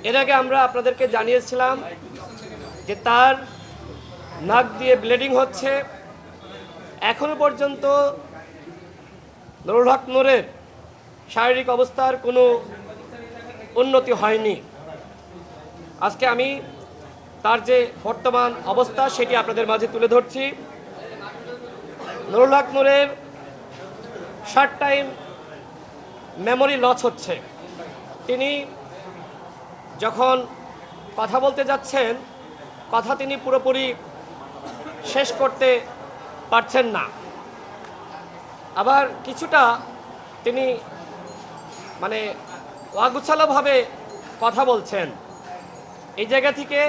এর আগে আমরা আপনাদেরকে জানিয়েছিলাম যে তার নাক দিয়ে ব্লিডিং হচ্ছে। এখনো পর্যন্ত নুরুল হক নূরের শারীরিক অবস্থার কোনো উন্নতি হয়নি। আজকে আমি তার যে বর্তমান অবস্থা সেটি আপনাদের মাঝে তুলে ধরছি। নুরুল হক নূরের শর্ট টাইম মেমোরি লস হচ্ছে। তিনি যখন কথা বলতে যাচ্ছেন, কথা তিনি পুরোপুরি শেষ করতে পারছেন না। আবার কিছুটা তিনি অগুছালোভাবে কথা বলছেন। এই জায়গা থেকে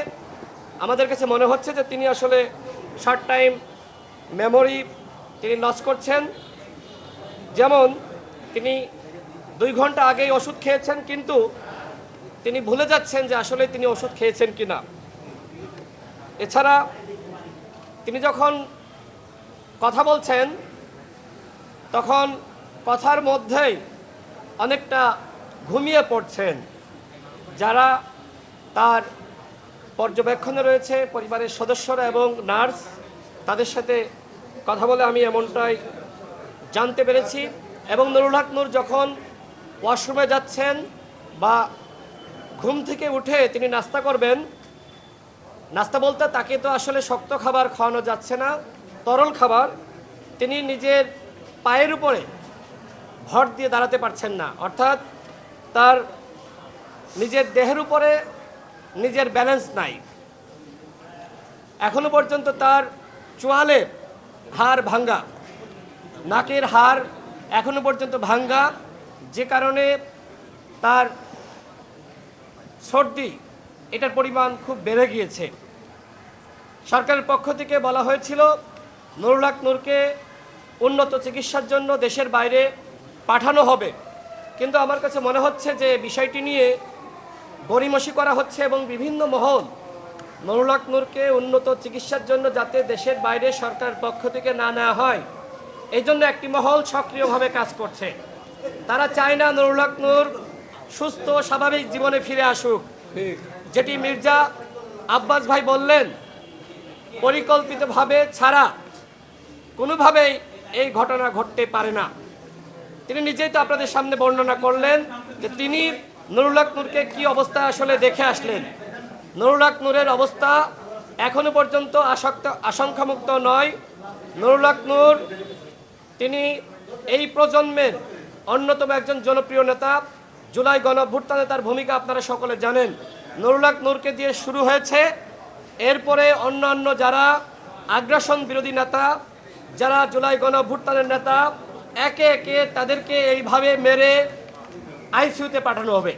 আমাদের কাছে মনে হচ্ছে যে তিনি আসলে শর্ট টাইম মেমোরি তিনি লস করছেন। যেমন তিনি 2 ঘন্টা আগেই ওষুধ খেয়েছেন, কিন্তু তিনি ভুলে যাচ্ছেন যে আসলে তিনি ওষুধ খেয়েছেন কিনা। এছাড়া তিনি যখন কথা বলছেন তখন কথার মধ্যেই অনেকটা ঘুমিয়ে পড়ছেন। যারা তার পর্যবেক্ষণে রয়েছে, পরিবারের সদস্যরা এবং নার্স, তাদের সাথে কথা বলে আমি এমনটাই জানতে পেরেছি। এবং নুরুল হক নূর যখন ওয়াশরুমে যাচ্ছেন বা ঘুম থেকে উঠে তিনি নাস্তা করবেন, নাস্তা বলতে তাকে তো আসলে শক্ত খাবার খাওয়ানো যাচ্ছে না, তরল খাবার। তিনি নিজের পায়ের উপরে ভর দিয়ে দাঁড়াতে পারছেন না, অর্থাৎ তার নিজের দেহের উপরে নিজের ব্যালেন্স নাই। এখনো পর্যন্ত তার চোয়ালের হাড় ভাঙ্গা, নাকের হাড় এখনো পর্যন্ত ভাঙ্গা, যে কারণে তার সর্দি এটার পরিমাণ খুব বেড়ে গিয়েছে। সরকারের পক্ষ থেকে বলা হয়েছিল নুরুল হক নূরকে উন্নত চিকিৎসার জন্য দেশের বাইরে পাঠানো হবে, কিন্তু আমার কাছে মনে হচ্ছে যে বিষয়টি নিয়ে গড়িমসি করা হচ্ছে এবং বিভিন্ন মহল নুরুল হক নূরকে উন্নত চিকিৎসার জন্য যাতে দেশের বাইরে সরকারের পক্ষ থেকে না নেওয়া হয়, এই জন্য একটি মহল সক্রিয়ভাবে কাজ করছে। তারা চায় না নুরুল হক নূর সুস্থ স্বাভাবিক জীবনে ফিরে আসুক। যেটি মির্জা আব্বাস ভাই বললেন, পরিকল্পিতভাবে ছাড়া কোনোভাবেই এই ঘটনা ঘটতে পারে না। তিনি নিজেই তো আপনাদের সামনে বর্ণনা করলেন যে তিনি নুরুল হক নূরকে কী অবস্থা আসলে দেখে আসলেন। নুরুল হক নূরের অবস্থা এখনো পর্যন্ত আশঙ্কামুক্ত নয়। নুরুল হক নূর তিনি এই প্রজন্মের অন্যতম একজন জনপ্রিয় নেতা। জুলাই গণঅভ্যুত্থানে তার ভূমিকা আপনারা সকলে জানেন। নুরুল হক নূরকে দিয়ে শুরু হয়েছে, এরপরে অন্যান্য যারা আগ্রাসন বিরোধী নেতা, যারা জুলাই গণঅভ্যুত্থানের নেতা, একে একে তাদেরকে এইভাবে মেরে আইসিইউতে পাঠানো হবে।